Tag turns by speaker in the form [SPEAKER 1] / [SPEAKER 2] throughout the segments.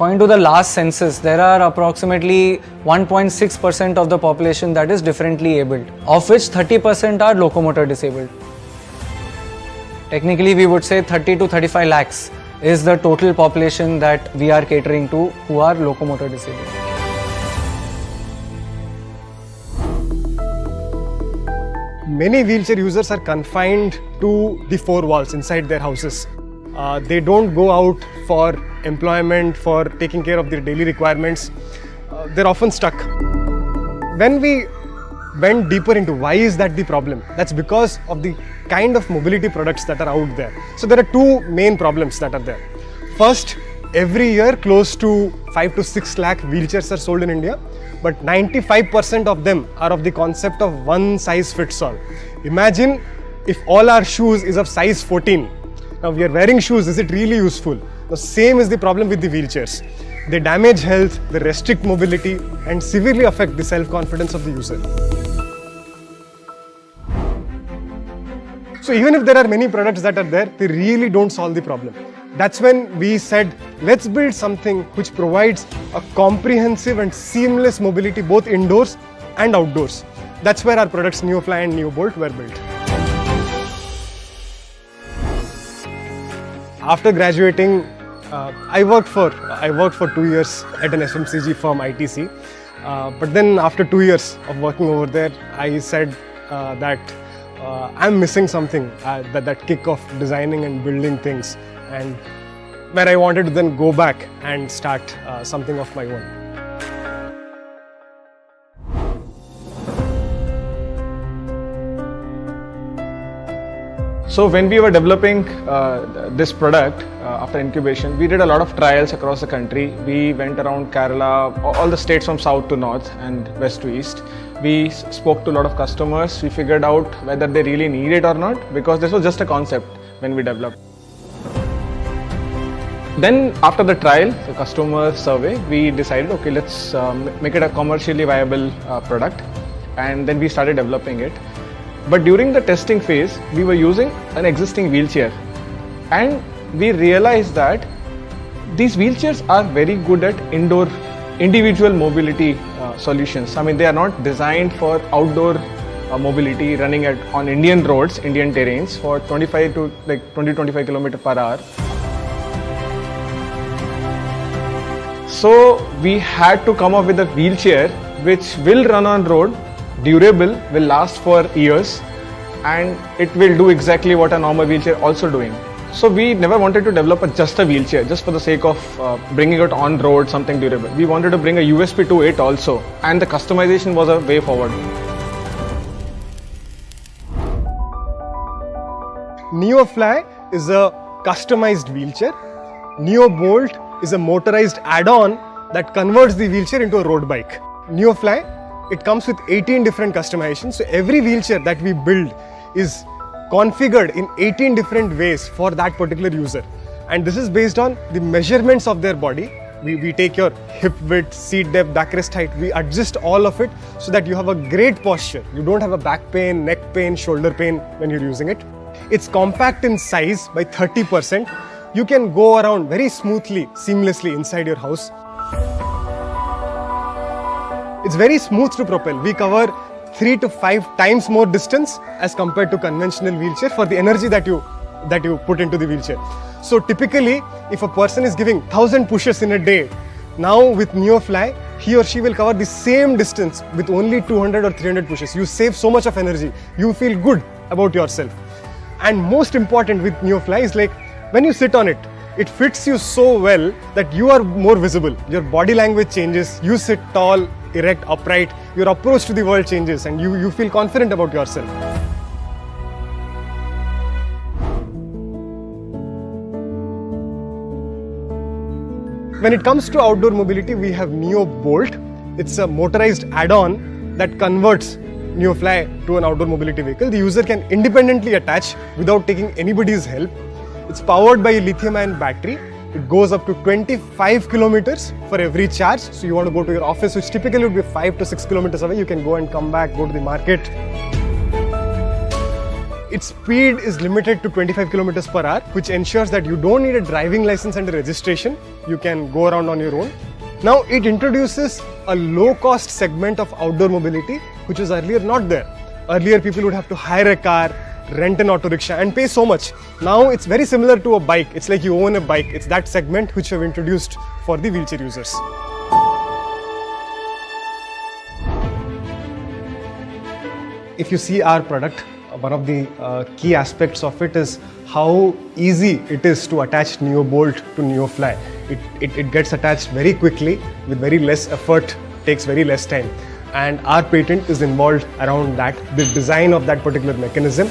[SPEAKER 1] According to the last census, there are approximately 1.6% of the population that is differently abled, of which 30% are locomotor disabled. Technically, we would say 30 to 35 lakhs is the total population that we are catering to who are locomotor disabled.
[SPEAKER 2] Many wheelchair users are confined to the four walls inside their houses. They don't go out for employment, for taking care of their daily requirements. They're often stuck. When we went deeper into why is that the problem, that's because of the kind of mobility products that are out there. So there are two main problems that are there. First, every year close to 5 to 6 lakh wheelchairs are sold in India, but 95% of them are of the concept of one size fits all. Imagine if all our shoes is of size 14. Now we are wearing shoes, is it really useful? The same is the problem with the wheelchairs. They damage health, they restrict mobility and severely affect the self-confidence of the user. So even if there are many products that are there, they really don't solve the problem. That's when we said, let's build something which provides a comprehensive and seamless mobility both indoors and outdoors. That's where our products NeoFly and NeoBolt were built. After graduating, I worked for 2 years at an FMCG firm, ITC. But then after 2 years of working over there, I said that I'm missing something, that kick of designing and building things, and where I wanted to then go back and start something of my own.
[SPEAKER 3] So when we were developing this product after incubation, we did a lot of trials across the country. We went around Kerala, all the states from south to north and west to east. We spoke to a lot of customers. We figured out whether they really need it or not, because this was just a concept when we developed. Then after the trial, the customer survey, we decided, okay, let's make it a commercially viable product, and then we started developing it. But during the testing phase, we were using an existing wheelchair, and we realized that these wheelchairs are very good at indoor individual mobility solutions. I mean, they are not designed for outdoor mobility running on Indian roads, Indian terrains for 25 to 20-25 km per hour. So we had to come up with a wheelchair which will run on road, durable, will last for years, and it will do exactly what a normal wheelchair also doing. So we never wanted to develop just a wheelchair just for the sake of bringing it on road, something durable. We wanted to bring a USP to it also, and the customization was a way forward.
[SPEAKER 2] NeoFly is a customized wheelchair. NeoBolt is a motorized add-on that converts the wheelchair into a road bike. NeoFly, it comes with 18 different customizations. So every wheelchair that we build is configured in 18 different ways for that particular user. And this is based on the measurements of their body. We take your hip width, seat depth, backrest height. We adjust all of it so that you have a great posture. You don't have a back pain, neck pain, shoulder pain when you're using it. It's compact in size by 30%. You can go around very smoothly, seamlessly inside your house. It's very smooth to propel. We cover 3 to 5 times more distance as compared to conventional wheelchair for the energy that you put into the wheelchair. So typically, if a person is giving 1000 pushes in a day, now with NeoFly, he or she will cover the same distance with only 200 or 300 pushes. You save so much of energy. You feel good about yourself. And most important with NeoFly is like, when you sit on it, it fits you so well that you are more visible. Your body language changes. You sit tall, erect, upright. Your approach to the world changes and you feel confident about yourself. When it comes to outdoor mobility, we have NeoBolt. It's a motorized add-on that converts NeoFly to an outdoor mobility vehicle. The user can independently attach without taking anybody's help. It's powered by a lithium-ion battery. It goes up to 25 kilometers for every charge. So you want to go to your office, which typically would be 5 to 6 kilometers away. You can go and come back, go to the market. its speed is limited to 25 kilometers per hour, which ensures that you don't need a driving license and a registration. You can go around on your own. Now it introduces a low-cost segment of outdoor mobility, which was earlier not there. Earlier, people would have to hire a car, rent an auto rickshaw and pay so much. Now it's very similar to a bike. It's like you own a bike. It's that segment which we have introduced for the wheelchair users. If you see our product, one of the key aspects of it is how easy it is to attach NeoBolt to NeoFly. It gets attached very quickly with very less effort, takes very less time. And our patent is involved around that, the design of that particular mechanism.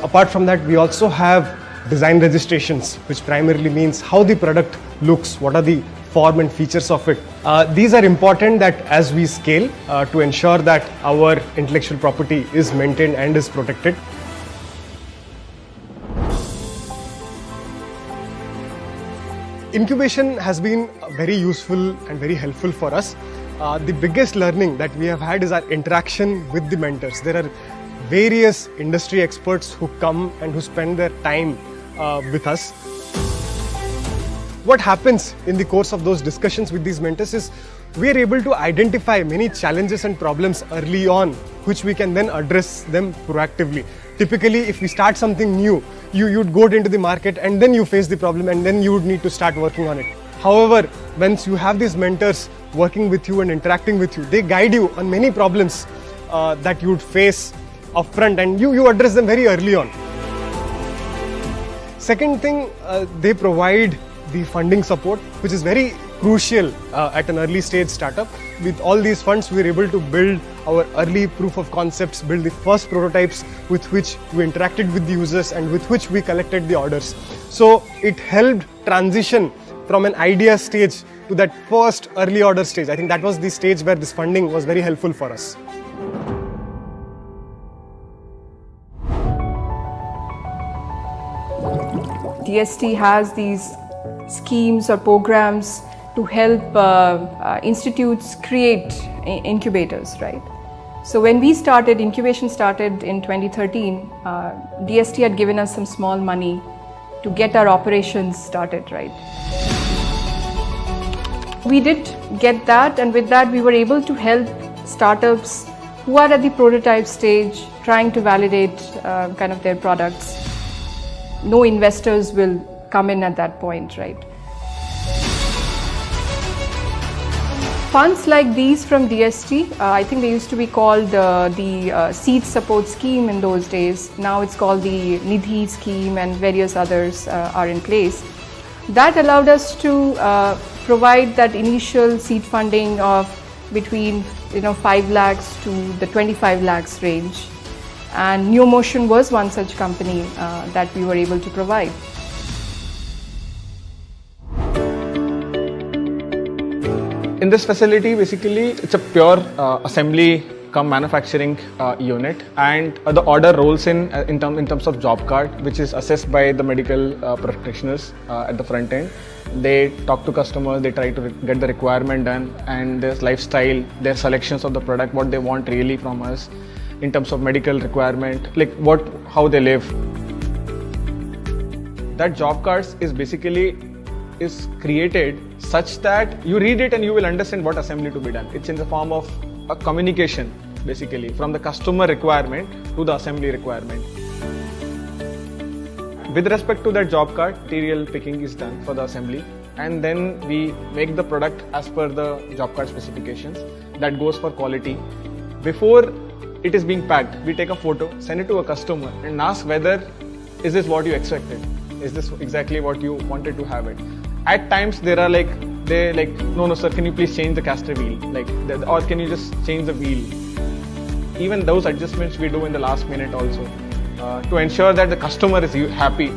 [SPEAKER 2] Apart from that, we also have design registrations, which primarily means how the product looks, what are the form and features of it. These are important that as we scale to ensure that our intellectual property is maintained and is protected. Incubation has been very useful and very helpful for us. The biggest learning that we have had is our interaction with the mentors. There are various industry experts who come and who spend their time with us. What happens in the course of those discussions with these mentors is we are able to identify many challenges and problems early on, which we can then address them proactively. Typically, if we start something new, you'd go into the market and then you face the problem and then you would need to start working on it. However, once you have these mentors working with you and interacting with you, they guide you on many problems that you would face upfront and you address them very early on. Second thing, they provide the funding support, which is very crucial at an early stage startup. With all these funds, we were able to build our early proof of concepts, build the first prototypes with which we interacted with the users and with which we collected the orders. So it helped transition from an idea stage to that first early order stage. I think that was the stage where this funding was very helpful for us.
[SPEAKER 4] DST has these schemes or programs to help institutes create incubators, right? So when we started, incubation started in 2013, DST had given us some small money to get our operations started, right? We did get that, and with that we were able to help startups who are at the prototype stage, trying to validate kind of their products. No investors will come in at that point, right? Funds like these from DST, I think they used to be called the seed support scheme in those days. Now it's called the Nidhi scheme, and various others are in place. That allowed us to provide that initial seed funding of between 5 lakhs to the 25 lakhs range. And NeoMotion was one such company that we were able to provide.
[SPEAKER 3] In this facility, basically, it's a pure assembly come manufacturing unit, and the order rolls in terms of job card, which is assessed by the medical practitioners at the front end. They talk to customers, they try to get the requirement done, and their lifestyle, their selections of the product, what they want really from us in terms of medical requirement, like how they live. That job cards is created such that you read it and you will understand what assembly to be done. It's in the form of a communication, basically, from the customer requirement to the assembly requirement. With respect to that job card, material picking is done for the assembly, and then we make the product as per the job card specifications. That goes for quality. Before it is being packed, we take a photo, send it to a customer and ask whether is this what you expected? Is this exactly what you wanted to have it? At times they're like, no sir, can you please change the caster wheel? Or can you just change the wheel? Even those adjustments we do in the last minute also to ensure that the customer is happy.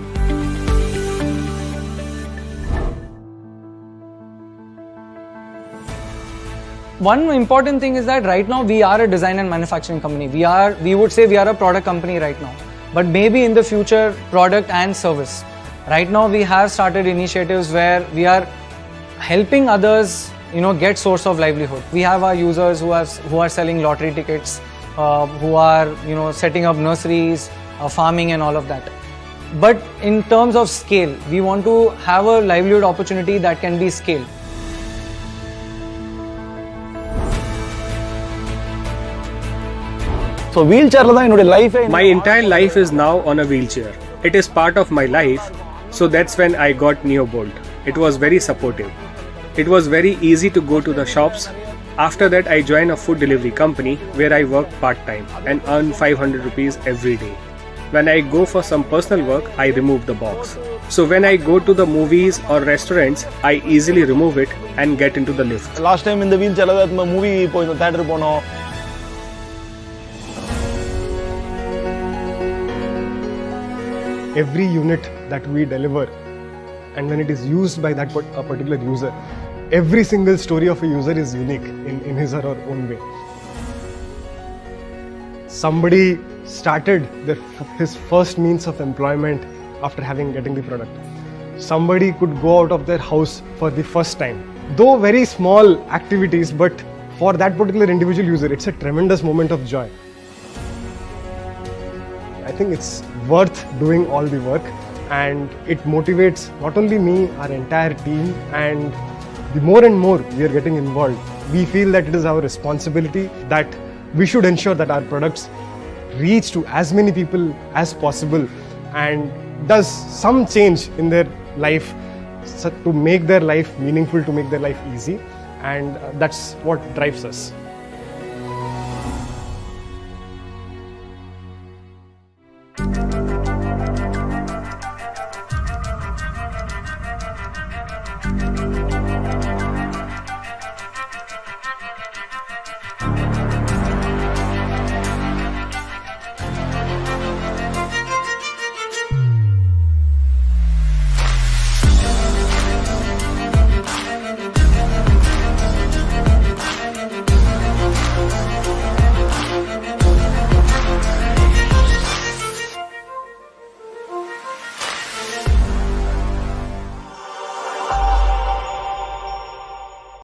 [SPEAKER 1] One important thing is that right now we are a design and manufacturing company. We would say we are a product company right now, but maybe in the future product and service. Right now we have started initiatives where we are helping others, get source of livelihood. We have our users who are selling lottery tickets. who are setting up nurseries, farming and all of that. But in terms of scale, we want to have a livelihood opportunity that can be scaled.
[SPEAKER 5] So wheelchair la என்னோட life
[SPEAKER 2] My entire life is now on a wheelchair. It is part of my life. So that's when I got Neobolt. It was very supportive. It was very easy to go to the shops. After that, I joined a food delivery company where I work part-time and earn 500 rupees every day. When I go for some personal work, I remove the box. So when I go to the movies or restaurants, I easily remove it and get into the lift.
[SPEAKER 5] last time இந்த wheelchair la தான் movie போய் theater போனோம்.
[SPEAKER 2] Every unit that we deliver, and when it is used by that a particular user, every single story of a user is unique in his or her own way. Somebody started his first means of employment after getting the product. Somebody could go out of their house for the first time. Though very small activities, but for that particular individual user, it's a tremendous moment of joy. I think it's worth doing all the work, and it motivates not only me, our entire team, and the more and more we are getting involved, we feel that it is our responsibility that we should ensure that our products reach to as many people as possible and does some change in their life to make their life meaningful, to make their life easy, and that's what drives us.